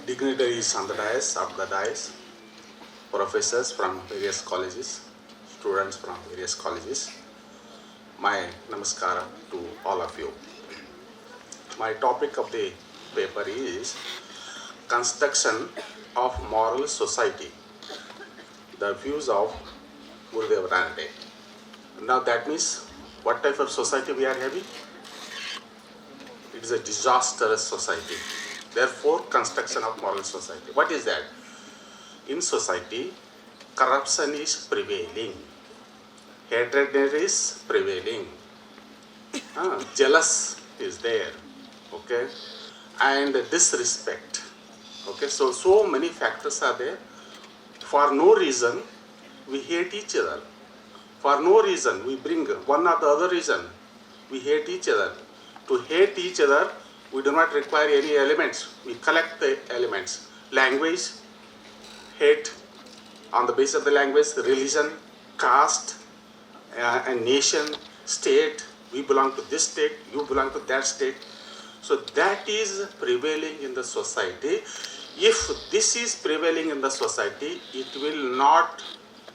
dignitaries on the dais, up the dais, professors from various colleges, students from various colleges. My namaskara to all of you. My topic of the paper is construction of moral society, the views of R.D.Ranade. Now that means what type of society we are having? It is a disastrous society. Therefore, construction of moral society. What is that? In society, corruption is prevailing. Hatred is prevailing. Jealous is there. Okay? And disrespect. Okay? So many factors are there. For no reason, we hate each other. For no reason, we bring one or the other reason, we hate each other. To hate each other, we do not require any elements. We collect the elements. Language, hate on the basis of the language, religion, caste, and nation, state. We belong to this state, you belong to that state. So that is prevailing in the society. If this is prevailing in the society, it will not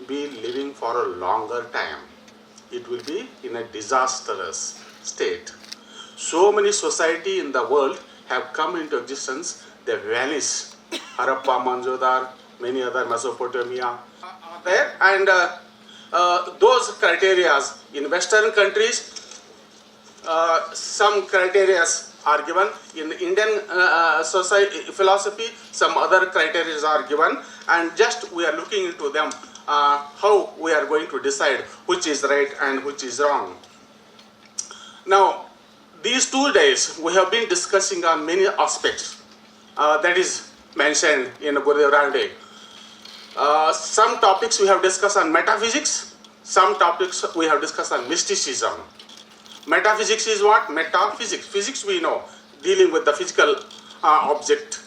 be living for a longer time. It will be in a disastrous state. So many society in the world have come into existence, they vanish. Harappa, Manjodar, many other Mesopotamia are there, and those criteria in Western countries, some criteria are given. In Indian society philosophy, some other criteria are given, and just we are looking into them, how we are going to decide which is right and which is wrong. Now, these 2 days we have been discussing on many aspects that is mentioned in R.D.Ranade. Some topics we have discussed on metaphysics, some topics we have discussed on mysticism. Metaphysics is what? Metaphysics. Physics we know, dealing with the physical object,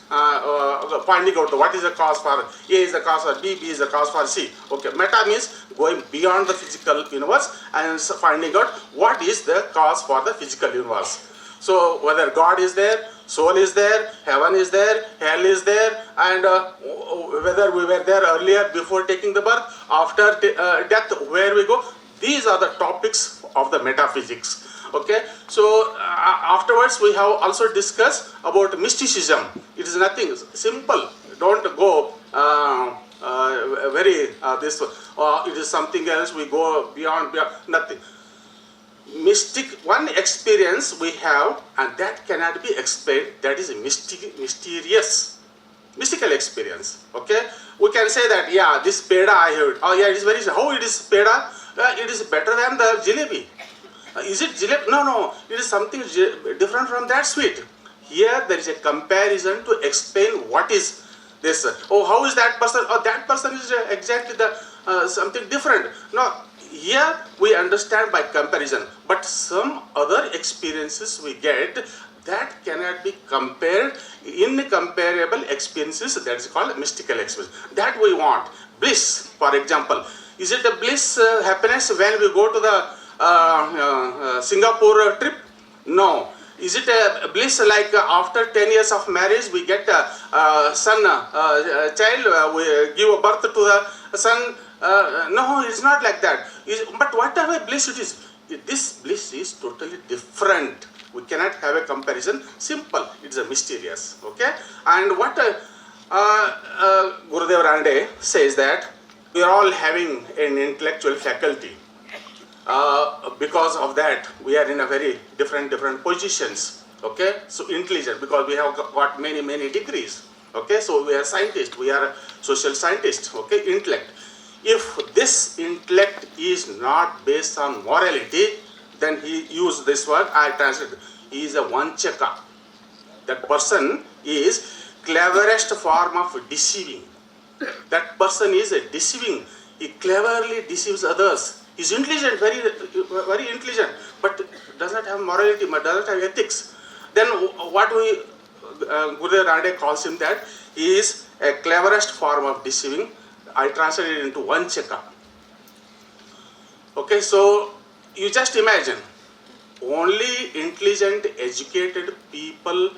finding out what is the cause for A is the cause for B, B is the cause for C. Okay, meta means going beyond the physical universe and finding out what is the cause for the physical universe. So whether God is there, soul is there, heaven is there, hell is there, and whether we were there earlier before taking the birth, after death, where we go. These are the topics of the metaphysics. Okay, so afterwards we have also discussed about mysticism. It is nothing simple. Don't go very this. It is something else. We go beyond nothing. Mystic, one experience we have, and that cannot be explained. That is mysterious, mystical experience. Okay, we can say that yeah, this peda I heard. Oh yeah, it is very. How it is peda? It is better than the jalebi. Is it jalebi? No, it is something different from that sweet. Here there is a comparison to explain what is this. Oh, how is that person? Oh, that person is exactly the something different. No, here we understand by comparison, but some other experiences we get that cannot be compared. Incomparable experiences, that is called mystical experience. That we want. Bliss, for example. Is it a bliss, happiness when we go to the Singapore trip? No. Is it a bliss like after 10 years of marriage we get a son, child, we give birth to the son? No, it's not like that. But whatever bliss it is, this bliss is totally different. We cannot have a comparison. Simple. It's a mysterious. Okay. And what R.D.Ranade says that we are all having an intellectual faculty. Because of that, we are in a very different positions. Okay, so intelligent because we have got many degrees. Okay, so we are scientists, we are social scientists. Okay, intellect. If this intellect is not based on morality, then he used this word. I translate. He is a vanchaka. That person is cleverest form of deceiving. That person is a deceiving. He cleverly deceives others. He is intelligent, very intelligent, but does not have morality, but does not have ethics. Then what R.D.Ranade calls him that he is a cleverest form of deceiving. I translate it into vanchaka. Okay, so you just imagine, only intelligent, educated people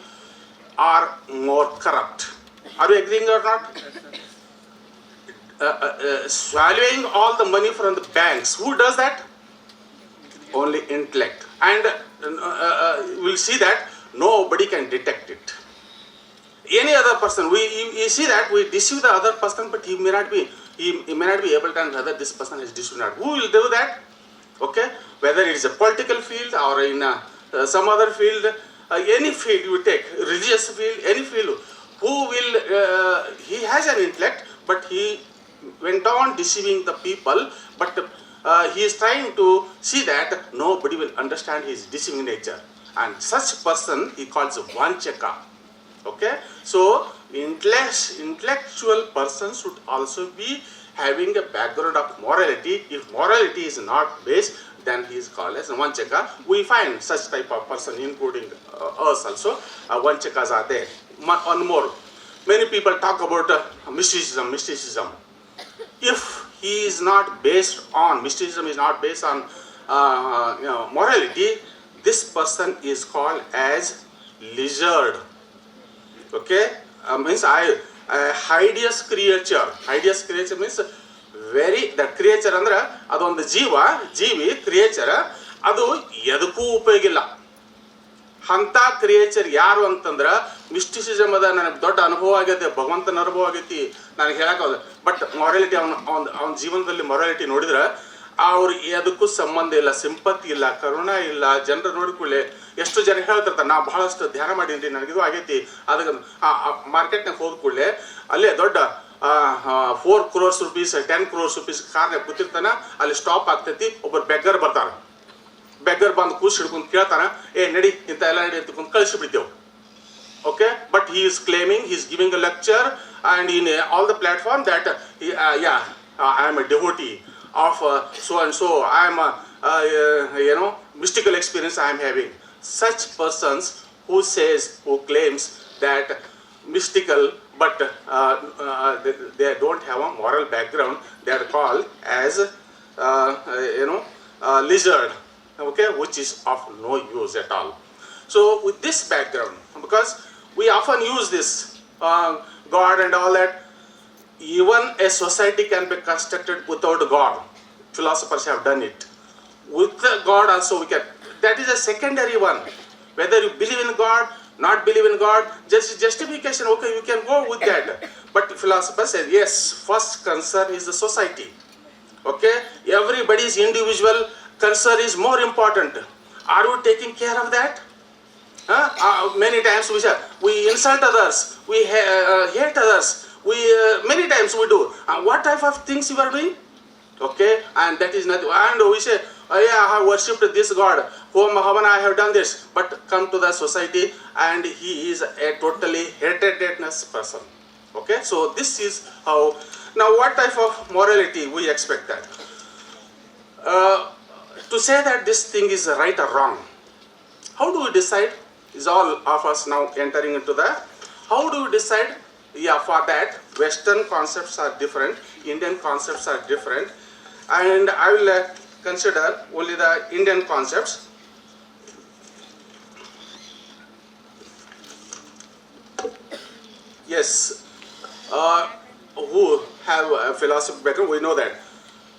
are more corrupt. Are you agreeing or not? Swallowing all the money from the banks. Who does that? Only intellect. And we'll see that nobody can detect it. Any other person, we see that we deceive the other person, but he may not be able to understand whether this person is deceived or not. Who will do that? Okay, whether it is a political field or in some other field, any field you take, religious field, any field, who will, he has an intellect, but he went on deceiving the people, but he is trying to see that nobody will understand his deceiving nature. And such person he calls Vanchaka. Okay, so intellectual person should also be having a background of morality. If morality is not based, then he is called as Vanchaka. We find such type of person, including us also. Vanchakas are there. One more. Many people talk about mysticism. If he is not based on, mysticism is not based on morality, this person is called as lizard. Okay, means hideous creature. Hideous creature means that creature ಅಂದ್ರೆ ಅದೊಂದು ಜೀವಿ creature ಅದು ಎದಕ್ಕೂ ಉಪಯೋಗ ಇಲ್ಲ. ಅಂತ creature ಯಾರು ಅಂತಂದ್ರೆ mysticism ಅದ, ನನಗೆ ದೊಡ್ಡ ಅನುಭವ ಆಗೈತೆ, ಭಗವಂತನ ಅನುಭವ ಆಗೈತಿ, ನನಗೆ ಹೇಳಕ್ಕಾಗಲ್ಲ. ಬಟ್ ಮೊರಾಲಿಟಿ ಅವನ ಜೀವನದಲ್ಲಿ ಮೊರಾಲಿಟಿ ನೋಡಿದ್ರೆ ಅವ್ರು ಅದಕ್ಕೂ ಸಂಬಂಧ ಇಲ್ಲ, ಸಿಂಪತಿ ಇಲ್ಲ, ಕರುಣ ಇಲ್ಲ. ಜನರು ನೋಡಿಕೊಳ್ಳೆ ಎಷ್ಟು ಜನ ಹೇಳ್ತಿರ್ತಾರೆ, ನಾ ಬಹಳಷ್ಟು ಧ್ಯಾನ ಮಾಡೀನಿ, ನನಗಿದು ಆಗೈತಿ. ಅದಕ್ಕೆ ಮಾರ್ಕೆಟ್ನಾಗ ಹೋದ ಕೂಡಲೇ ಅಲ್ಲೇ ದೊಡ್ಡ 4 crores rupees 10 crores rupees ಕಾರ್ನಾಗ ಕೂತಿರ್ತಾನ, ಅಲ್ಲಿ ಸ್ಟಾಪ್ ಆಗ್ತೈತಿ. ಒಬ್ಬರು ಬೆಗ್ಗರ್ ಬರ್ತಾರ, ಬೆಗ್ಗರ್ ಬಂದು ಕೂಸಿ ಹಿಡ್ಕೊಂಡು ಕೇಳ್ತಾನ, ನಡಿ ಇಂಥ ಎಲ್ಲ ನಡಿ ಅಂತ ಕಳಿಸಿಬಿಡ್ತೇವೆ. Okay, but he is claiming, he is giving a lecture and in all the platform that I am a devotee of so and so, I am mystical experience I am having. Such persons who claims that mystical, but they don't have a moral background, they are called as lizard, okay, which is of no use at all. So with this background, because we often use this God and all that, even a society can be constructed without God. Philosophers have done it. With God also we can. That is a secondary one. Whether you believe in God, not believe in God, just justification, okay, you can go with that. But philosophers say, yes, first concern is the society. Okay, everybody's individual concern is more important. Are you taking care of that? Many times we insult others, we hate others, many times we do. What type of things you are doing? Okay, and that is nothing. And we say, I have worshipped this God, Havana, I have done this. But come to the society and he is a totally hatedness person. Okay, so this is how. Now what type of morality we expect that? To say that this thing is right or wrong, how do we decide? Is all of us now entering into that? How do we decide? For that, Western concepts are different, Indian concepts are different, and I will consider only the Indian concepts. Yes, who have a philosophy background, we know that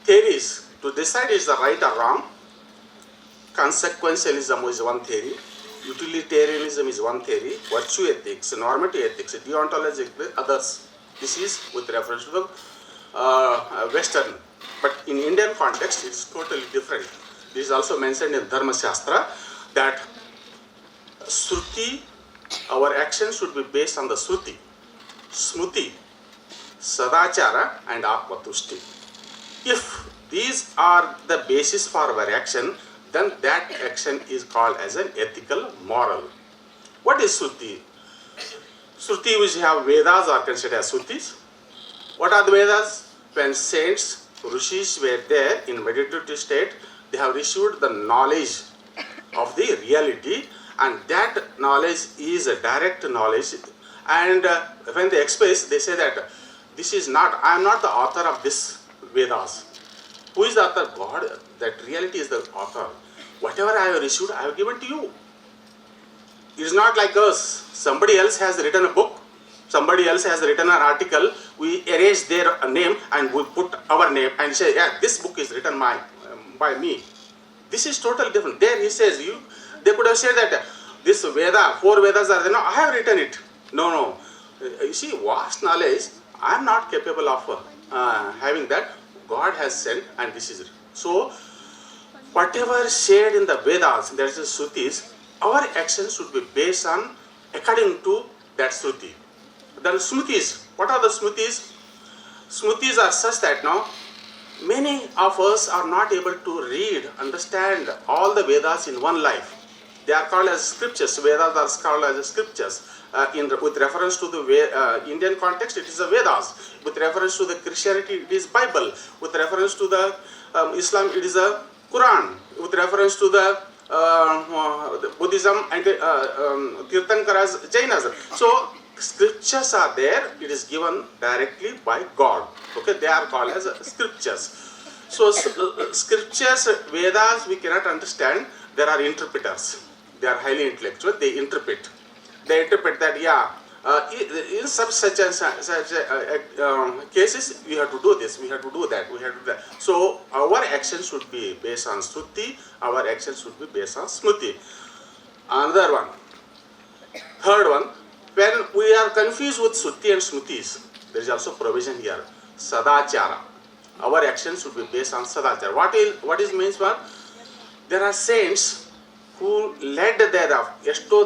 theories to decide is the right or wrong. Consequentialism is one theory. Utilitarianism is one theory, virtue ethics, normative ethics, deontology, others. This is with reference to the Western. But in Indian context, it is totally different. This is also mentioned in Dharma Shastra that Shruti, our actions should be based on the Shruti, Smruti, Sadachara and Atmatushti. If these are the basis for our action, then that action is called as an ethical moral. What is Shruti? Shruti, which have Vedas, are considered as Shrutis. What are the Vedas? When saints, Rishis were there in meditative state, they have received the knowledge of the reality, and that knowledge is a direct knowledge. And when they express, they say that this is not, I am not the author of this Vedas. Who is the author? God. That reality is the author. Whatever I have received, I have given to you. It is not like us. Somebody else has written a book, somebody else has written an article, we erase their name and we put our name and say, yeah, this book is written by me. This is totally different. There he says, they could have said that this Veda, 4 Vedas are there. No, I have written it. No. You see, vast knowledge, I am not capable of having that. God has sent, and this is it. So, whatever said in the Vedas, that is the Shrutis, our actions should be based on according to that Shruti. The Smritis, what are the Smritis? Smritis are such that now many of us are not able to read, understand all the Vedas in one life. They are called as scriptures. Vedas are called as scriptures. With reference to the Indian context, it is the Vedas. With reference to the Christianity, it is Bible. With reference to the Islam, it is the Quran. With reference to the Buddhism and Tirthankaras, Jainas. So scriptures are there. It is given directly by God. Okay, they are called as scriptures. So scriptures, Vedas, we cannot understand. There are interpreters. They are highly intellectual. They interpret. They interpret that, yeah, in such cases, we have to do this, we have to do that, we have to do that. So our actions should be based on Shruti, our actions should be based on Smriti. Another one, third one, when we are confused with Shruti and Smritis, there is also provision here, Sadachara. Our actions should be based on Sadachara. What is means for? There are saints who led their ಎಷ್ಟೋ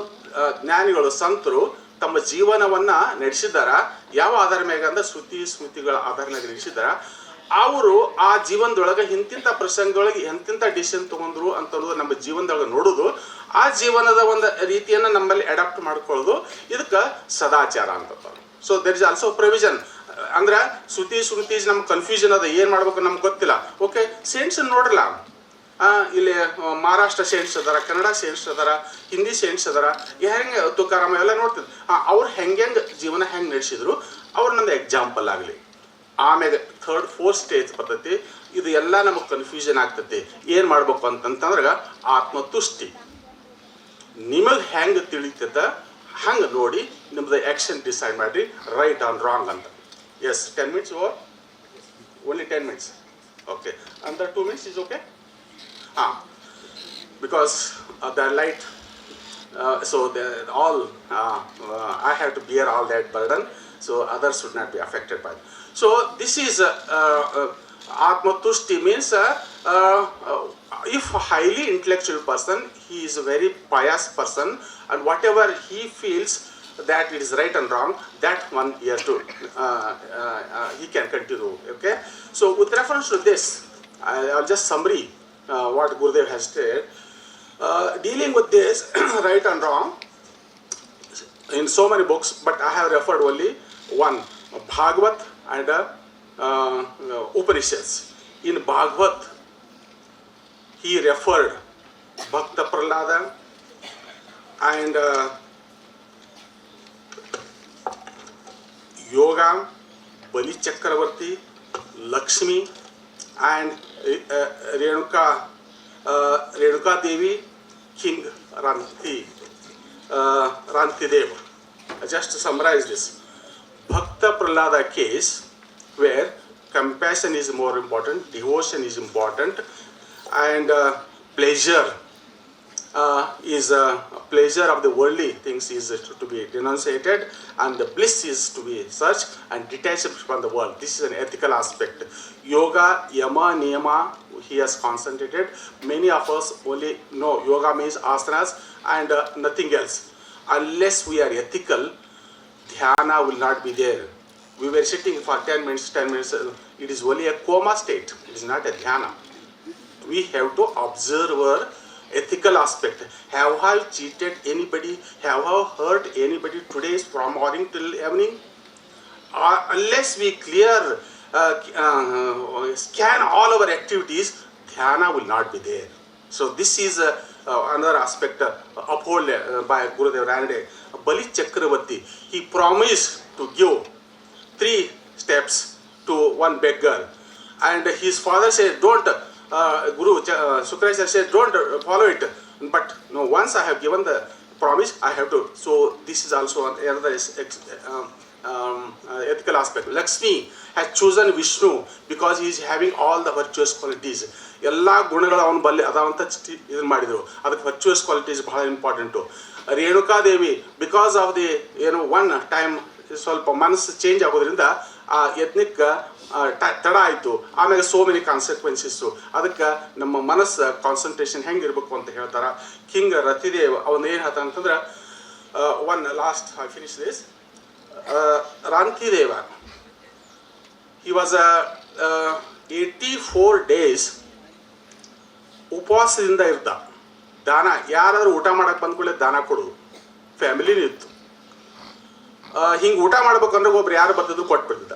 ಜ್ಞಾನಿಗಳು ಸಂತರು ತಮ್ಮ ಜೀವನವನ್ನ ನಡೆಸಿದಾರ. ಯಾವ ಆಧಾರ ಮೇಲೆ ಅಂದ್ರೆ ಶ್ರುತಿ ಸ್ಮೃತಿಗಳ ಆಧಾರ ಮೇಲೆ ನಡೆಸಿದಾರ. ಅವರು ಆ ಜೀವನದೊಳಗೆ ಇಂತಿಂಥ ಪ್ರಸಂಗದೊಳಗೆ ಎಂತಿಂಥ ಡಿಸಿಷನ್ ತಗೊಂಡ್ರು ಅಂತ ನಮ್ಮ ಜೀವನದೊಳಗೆ ನೋಡೋದು, ಆ ಜೀವನದ ಒಂದು ರೀತಿಯನ್ನು ನಮ್ಮಲ್ಲಿ ಅಡಾಪ್ಟ್ ಮಾಡ್ಕೊಳ್ಳೋದು, ಇದಕ್ಕೆ ಸದಾಚಾರ ಅಂತ. So there is also provision. ಅಂದ್ರೆ ಶ್ರುತಿ ಸ್ಮೃತಿ ನಮ್ಗೆ ಕನ್ಫ್ಯೂಷನ್ ಅದ, ಏನು ಮಾಡ್ಬೇಕು ನಮ್ಗೆ ಗೊತ್ತಿಲ್ಲ. ಓಕೆ, ಸೇಂಟ್ಸ್ ನೋಡ್ರಲ್ಲ, ಇಲ್ಲಿ ಮಹಾರಾಷ್ಟ್ರ ಸೇಂಟ್ಸ್ ಅದಾರ, ಕನ್ನಡ ಸೇಂಟ್ಸ್ ಅದಾರ, ಹಿಂದಿ ಸೇಂಟ್ಸ್ ಅದಾರ, ಹೆಂಗೆ ತುಕಾರಾಮ ಎಲ್ಲ ನೋಡ್ತಿದ್ರು. ಅವ್ರು ಹೆಂಗೆ ಜೀವನ ಹೆಂಗೆ ನಡೆಸಿದ್ರು, ಅವ್ರು ನಮ್ದು ಎಕ್ಸಾಂಪಲ್ ಆಗಲಿ. ಆಮೇಲೆ ಥರ್ಡ್ ಫೋರ್ತ್ ಸ್ಟೇಜ್ ಬರ್ತೈತಿ. ಇದು ಎಲ್ಲ ನಮಗೆ ಕನ್ಫ್ಯೂಷನ್ ಆಗ್ತೈತಿ. ಏನು ಮಾಡ್ಬೇಕು ಅಂತಂದ್ರೆ ಆತ್ಮತುಷ್ಟಿ. ನಿಮಗೆ ಹೆಂಗೆ ತಿಳಿತದ ಹಂಗೆ ನೋಡಿ ನಿಮ್ದು ಆ್ಯಕ್ಷನ್ ಡಿಸೈಡ್ ಮಾಡಿರಿ, ರೈಟ್ ಆನ್ ರಾಂಗ್ ಅಂತ. Yes, 10 minutes over, only 10 minutes. Okay, ಅಂದರ್ 2 minutes is okay? Because the light, so I have to bear all that burden, so others should not be affected by it. So this is Atmatushti means if a highly intellectual person, he is a very pious person, and whatever he feels that it is right and wrong, that one he has to, he can continue. Okay, so with reference to this, I'll just summary what Gurudev has said. Dealing with this right and wrong in so many books, but I have referred only one, Bhagavad and Upanishads. In Bhagavad, he referred Bhakta Prahlada and Yoga, Bali Chakravarti, Lakshmi, and Renuka Devi, King Rani Devi. Just to summarize this, Bhakta Prahlada case, where compassion is more important, devotion is important, and pleasure pleasure of the worldly things is to be denunciated, and the bliss is to be searched and detached from the world. This is an ethical aspect. Yoga, Yama, Niyama, he has concentrated. Many of us only know yoga means asanas and nothing else. Unless we are ethical, dhyana will not be there. We were sitting for 10 minutes, it is only a coma state, it is not a dhyana. We have to observe our ethical aspect. Have I cheated anybody? Have I hurt anybody today from morning till evening? Unless we scan all our activities, dhyana will not be there. So this is another aspect upheld by R.D.Ranade. Bali Chakravarti, he promised to give 3 steps to one beggar, and his father said, don't, Guru Sukracharya said, don't follow it. But no, once I have given the promise, I have to. So this is also another ethical aspect. Lakshmi has chosen Vishnu because he is having all the virtuous qualities. ಎಲ್ಲ ಗುಣಗಳು ಅವನ ಬಲ್ಲಿ ಅದಾವಂತ ಇದನ್ನು ಮಾಡಿದರು. ಅದಕ್ಕೆ ವರ್ಚುವಸ್ qualities ಬಹಳ important. Renukadevi because of the one time ಸ್ವಲ್ಪ ಮನಸ್ಸು ಚೇಂಜ್ ಆಗೋದ್ರಿಂದ ಆ ಯತ್ನಿಕ್ ತಡ ಆಯಿತು. ಆಮೇಲೆ ಸೋ ಮೆನಿ ಕಾನ್ಸಿಕ್ವೆನ್ಸಸ್ಸು. ಅದಕ್ಕೆ ನಮ್ಮ ಮನಸ್ಸು ಕಾನ್ಸಂಟ್ರೇಷನ್ ಹೆಂಗಿರ್ಬೇಕು ಅಂತ ಹೇಳ್ತಾರೆ. ಕಿಂಗ್ ರತಿದೇವ್ ಅವನು ಏನು ಹೇಳ್ತಾನೆ ಅಂತಂದ್ರೆ one last I finish this. Rantideva he was 84 days ಉಪವಾಸದಿಂದ ಇರ್ದ. ದಾನ ಯಾರಾದರೂ ಊಟ ಮಾಡಕ್ಕೆ ಬಂದ್ಕೊಳ್ಳೆ ದಾನ ಕೊಡೋದು, ಫ್ಯಾಮಿಲಿನೂ ಇತ್ತು. ಹಿಂಗೆ ಊಟ ಮಾಡ್ಬೇಕಂದ್ರೆ ಒಬ್ರು ಯಾರು ಬರ್ತಿದ್ರು ಕೊಟ್ಬಿಡ್ತಿದ್ದ.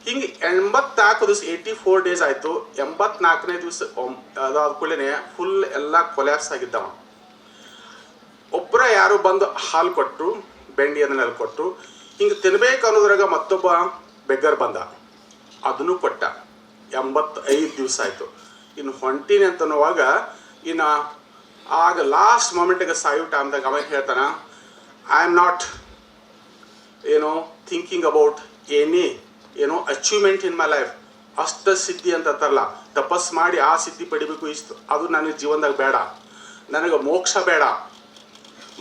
ಹಿಂಗೆ 84 ದಿವಸ 84 ಡೇಸ್ ಆಯಿತು. 84ನೇ ದಿವಸ ಅದಾದ ಕೂಡಲೇ ಫುಲ್ ಎಲ್ಲ ಕೊಲ್ಯಾಪ್ಸ್ ಆಗಿದ್ದವ. ಒಬ್ಬರ ಯಾರು ಬಂದು ಹಾಲು ಕೊಟ್ಟರು, ಬೆಂಡಿ ಅದನ್ನೆಲ್ಲ ಕೊಟ್ಟರು. ಹಿಂಗೆ ತಿನ್ಬೇಕು ಅನ್ನೋದ್ರಾಗ ಮತ್ತೊಬ್ಬ ಬೆಗ್ಗರ್ ಬಂದ, ಅದನ್ನು ಕೊಟ್ಟ. 85 ದಿವಸ ಆಯಿತು. ಇನ್ನು ಹೊಂಟೀನಿ ಅಂತನ್ನುವಾಗ ಇನ್ನು ಆಗ ಲಾಸ್ಟ್ ಮೊಮೆಂಟಿಗೆ ಸಾಯೋ ಟೈಮ್ದಾಗ ಅವ ಹೇಳ್ತಾನೆ, I am not thinking about any achievement in my life. ಅಷ್ಟ ಸಿದ್ಧಿ ಅಂತ ಅಂತಾರಲ್ಲ, ತಪಸ್ ಮಾಡಿ ಆ ಸಿದ್ಧಿ ಪಡಿಬೇಕು ಇಷ್ಟು, ಅದು ನನಗೆ ಜೀವನದಾಗ ಬೇಡ. ನನಗೆ ಮೋಕ್ಷ ಬೇಡ.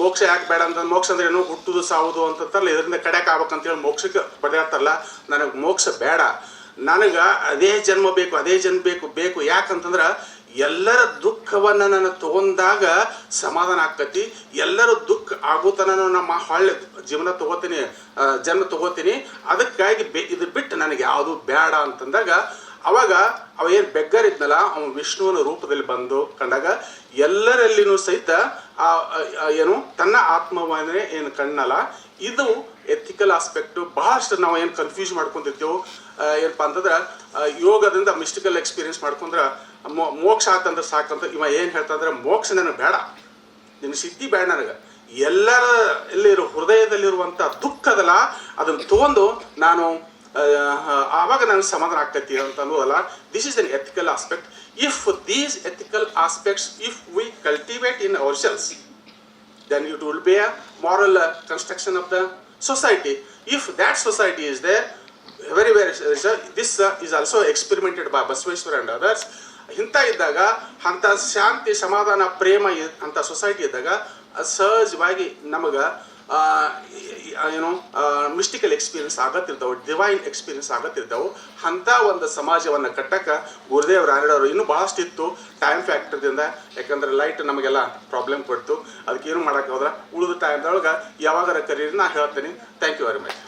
ಮೋಕ್ಷ ಯಾಕೆ ಬೇಡ ಅಂತ, ಮೋಕ್ಷ ಅಂದ್ರೆ ಏನು, ಹುಟ್ಟುದು ಸಾವುದು ಅಂತಂತಾರಲ್ಲ, ಇದರಿಂದ ಕಡೆಗೆ ಆಗ್ಬೇಕಂತೇಳಿ ಮೋಕ್ಷಕ್ಕೆ ಬಡಿಯಾಡ್ತಾರಲ್ಲ. ನನಗೆ ಮೋಕ್ಷ ಬೇಡ, ನನಗೆ ಅದೇ ಜನ್ಮ ಬೇಕು, ಅದೇ ಜನ್ಮ ಬೇಕು. ಯಾಕಂತಂದ್ರೆ ಎಲ್ಲರ ದುಃಖವನ್ನು ನಾನು ತಗೊಂಡಾಗ ಸಮಾಧಾನ ಆಗ್ತೈತಿ. ಎಲ್ಲರೂ ದುಃಖ ಆಗೋತನ ನಮ್ಮ ಹೊಳ್ಳೆ ಜೀವನ ತಗೋತೀನಿ, ಜನ್ಮ ತಗೋತೀನಿ. ಅದಕ್ಕಾಗಿ ಇದು ಬಿಟ್ಟು ನನಗೆ ಯಾವುದು ಬೇಡ ಅಂತಂದಾಗ ಅವಾಗ ಅವ ಏನು ಬೆಗ್ಗರ್ ಇದ್ನಲ್ಲ, ಅವನು ವಿಷ್ಣುವಿನ ರೂಪದಲ್ಲಿ ಬಂದು ಕಂಡಾಗ ಎಲ್ಲರಲ್ಲಿನೂ ಸಹಿತ ತನ್ನ ಆತ್ಮವನ್ನೇ ಏನು ಕಣ್ಣಲ್ಲ. ಇದು ಎಥಿಕಲ್ ಆಸ್ಪೆಕ್ಟು. ಬಹಳಷ್ಟು ನಾವು ಏನು ಕನ್ಫ್ಯೂಸ್ ಮಾಡ್ಕೊತಿರ್ತೇವೆ ಏನಪ್ಪ ಅಂತಂದ್ರೆ, ಯೋಗದಿಂದ ಮಿಸ್ಟಿಕಲ್ ಎಕ್ಸ್ಪೀರಿಯನ್ಸ್ ಮಾಡ್ಕೊಂಡ್ರೆ ಮೋಕ್ಷ ಆತಂದ್ರೆ ಸಾಕಂತ. ಇವ ಏನು ಹೇಳ್ತಂದ್ರೆ, ಮೋಕ್ಷ ನನಗೆ ಬೇಡ, ನಿನ್ನ ಸಿದ್ಧಿ ಬೇಡ, ನನಗೆ ಎಲ್ಲರ ಎಲ್ಲಿರೋ ಹೃದಯದಲ್ಲಿರುವಂಥ ದುಃಖದಲ್ಲ ಅದನ್ನು ತೊಗೊಂಡು ನಾನು ಆವಾಗ ನನಗೆ ಸಮಾಧಾನ ಆಗ್ತೈತಿ ಅಂತ ಅನ್ನೋದಲ್ಲ. This is an ethical aspect. If these ethical aspects if we cultivate in our selves, then it will be a moral construction of the society. If that society is there, very this is also experimented by Basaveshwara and others. ಇಂಥ ಇದ್ದಾಗ, ಅಂಥ ಶಾಂತಿ ಸಮಾಧಾನ ಪ್ರೇಮ ಅಂಥ society ಇದ್ದಾಗ ಸಹಜವಾಗಿ ನಮಗೆ mystical experience ಆಗತ್ತಿರ್ತಾವೆ, divine experience ಆಗತ್ತಿರ್ತಾವೆ. ಅಂಥ ಒಂದು ಸಮಾಜವನ್ನು ಕಟ್ಟಕ್ಕೆ ಗುರುದೇವ್ ರಾನಡೆ ಅವರು ಇನ್ನೂ ಭಾಳಷ್ಟು ಇತ್ತು ಟೈಮ್ ಫ್ಯಾಕ್ಟರ್ದಿಂದ. ಯಾಕಂದ್ರೆ ಲೈಟ್ ನಮಗೆಲ್ಲ ಪ್ರಾಬ್ಲಮ್ ಕೊಡ್ತು. ಅದಕ್ಕೇನು ಮಾಡೋಕ್ಕೆ ಹೋದ್ರೆ ಉಳಿದ ಟೈಮ್ದೊಳಗೆ ಯಾವಾಗಾರ ಕರೀರಿ ನಾ ಹೇಳ್ತೀನಿ. Thank you very much.